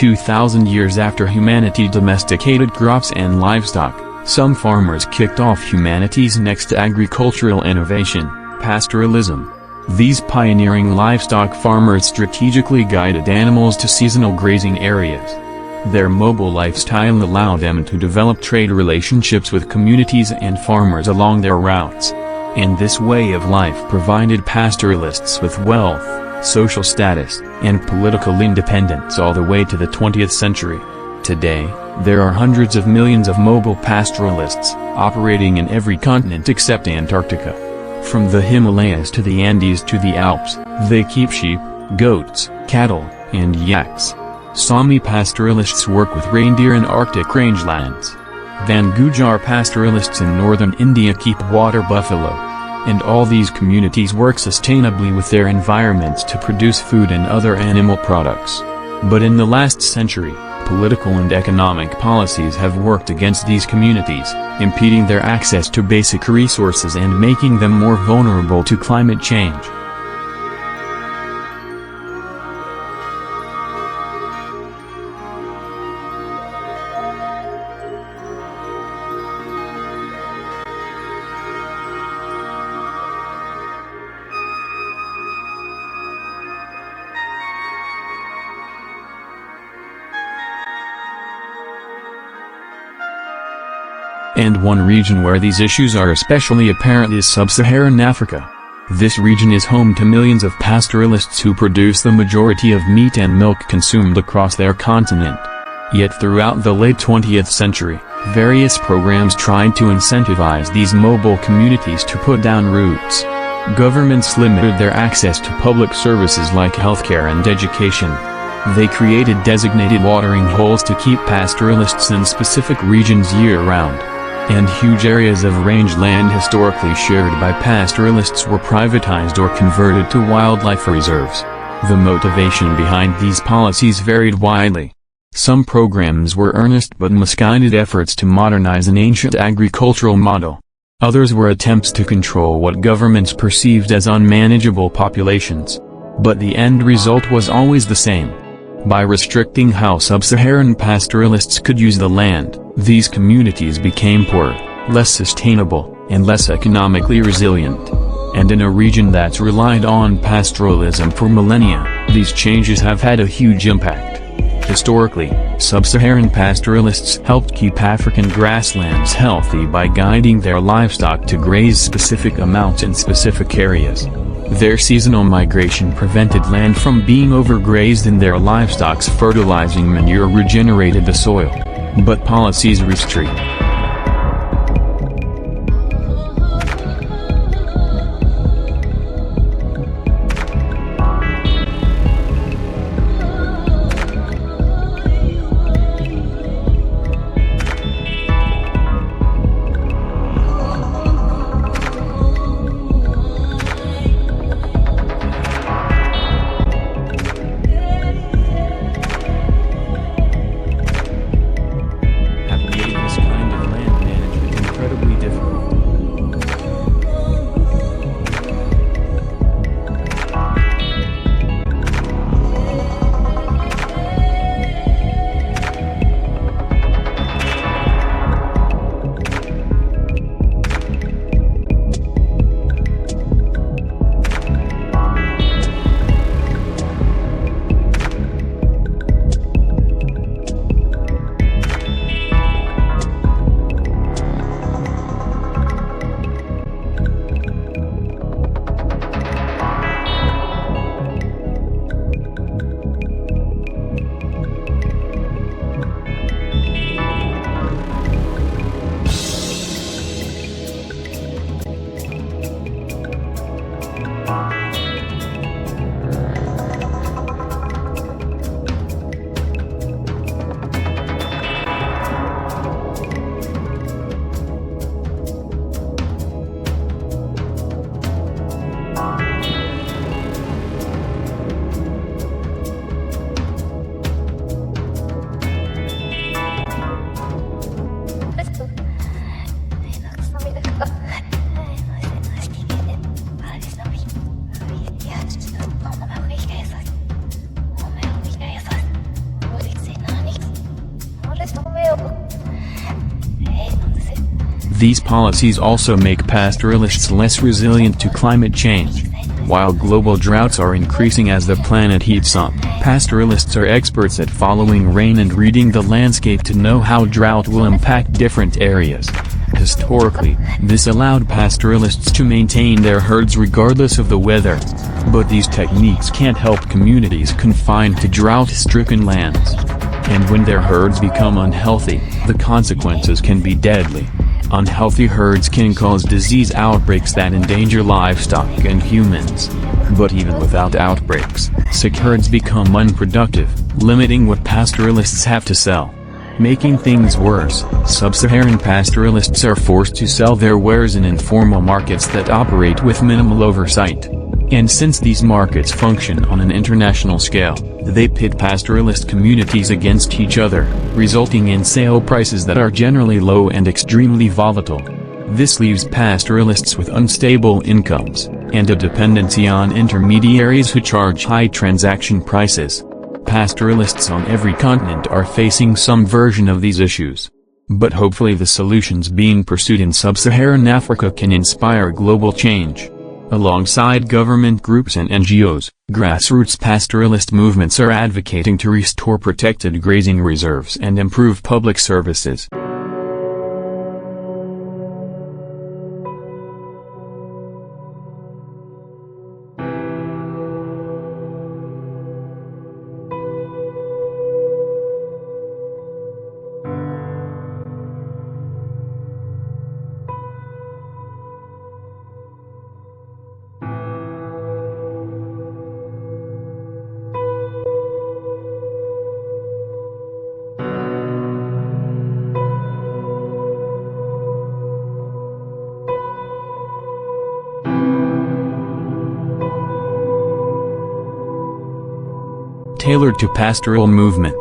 2,000 years after humanity domesticated crops and livestock, some farmers kicked off humanity's next agricultural innovation, pastoralism. These pioneering livestock farmers strategically guided animals to seasonal grazing areas. Their mobile lifestyle allowed them to develop trade relationships with communities and farmers along their routes. And this way of life provided pastoralists with wealth, social status, and political independence all the way to the 20th century. Today, there are hundreds of millions of mobile pastoralists, operating in every continent except Antarctica. From the Himalayas to the Andes to the Alps, they keep sheep, goats, cattle, and yaks. Sami pastoralists work with reindeer in Arctic rangelands. Van Gujar pastoralists in northern India keep water buffalo. And all these communities work sustainably with their environments to produce food and other animal products. But in the last century, political and economic policies have worked against these communities, impeding their access to basic resources and making them more vulnerable to climate change. And one region where these issues are especially apparent is sub-Saharan Africa. This region is home to millions of pastoralists who produce the majority of meat and milk consumed across their continent. Yet throughout the late 20th century, various programs tried to incentivize these mobile communities to put down roots. Governments limited their access to public services like healthcare and education. They created designated watering holes to keep pastoralists in specific regions year-round. And huge areas of rangeland historically shared by pastoralists were privatized or converted to wildlife reserves. The motivation behind these policies varied widely. Some programs were earnest but misguided efforts to modernize an ancient agricultural model. Others were attempts to control what governments perceived as unmanageable populations. But the end result was always the same. By restricting how sub-Saharan pastoralists could use the land, these communities became poorer, less sustainable, and less economically resilient. And in a region that's relied on pastoralism for millennia, these changes have had a huge impact. Historically, sub-Saharan pastoralists helped keep African grasslands healthy by guiding their livestock to graze specific amounts in specific areas. Their seasonal migration prevented land from being overgrazed and their livestock's fertilizing manure regenerated the soil. But policies restrict. These policies also make pastoralists less resilient to climate change. While global droughts are increasing as the planet heats up, pastoralists are experts at following rain and reading the landscape to know how drought will impact different areas. Historically, this allowed pastoralists to maintain their herds regardless of the weather. But these techniques can't help communities confined to drought-stricken lands. And when their herds become unhealthy, the consequences can be deadly. Unhealthy herds can cause disease outbreaks that endanger livestock and humans. But even without outbreaks, sick herds become unproductive, limiting what pastoralists have to sell. Making things worse, sub-Saharan pastoralists are forced to sell their wares in informal markets that operate with minimal oversight. And since these markets function on an international scale, they pit pastoralist communities against each other, resulting in sale prices that are generally low and extremely volatile. This leaves pastoralists with unstable incomes, and a dependency on intermediaries who charge high transaction prices. Pastoralists on every continent are facing some version of these issues. But hopefully the solutions being pursued in sub-Saharan Africa can inspire global change. Alongside government groups and NGOs, grassroots pastoralist movements are advocating to restore protected grazing reserves and improve public services. Tailored to pastoral movement.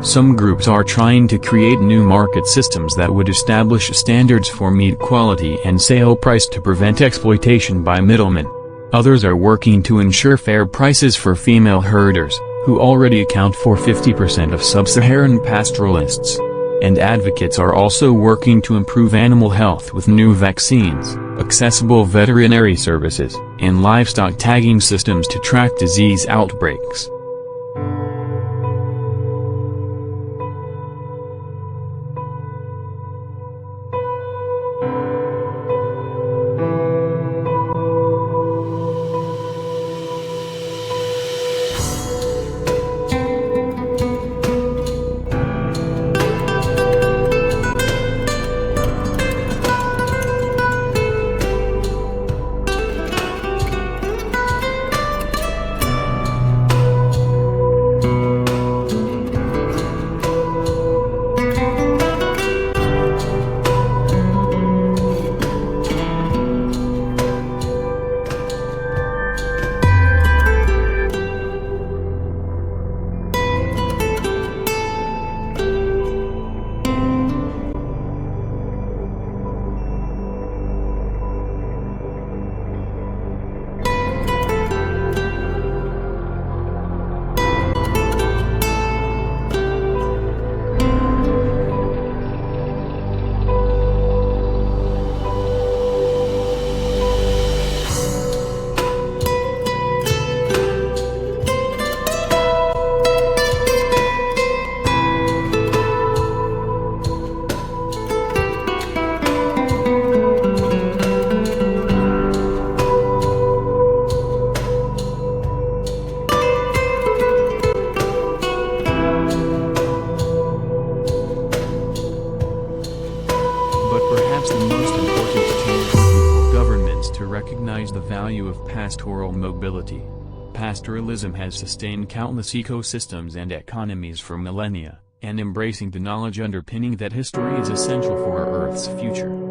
Some groups are trying to create new market systems that would establish standards for meat quality and sale price to prevent exploitation by middlemen. Others are working to ensure fair prices for female herders, who already account for 50% of sub-Saharan pastoralists. And advocates are also working to improve animal health with new vaccines, accessible veterinary services, and livestock tagging systems to track disease outbreaks. Recognize the value of pastoral mobility. Pastoralism has sustained countless ecosystems and economies for millennia, and embracing the knowledge underpinning that history is essential for our Earth's future.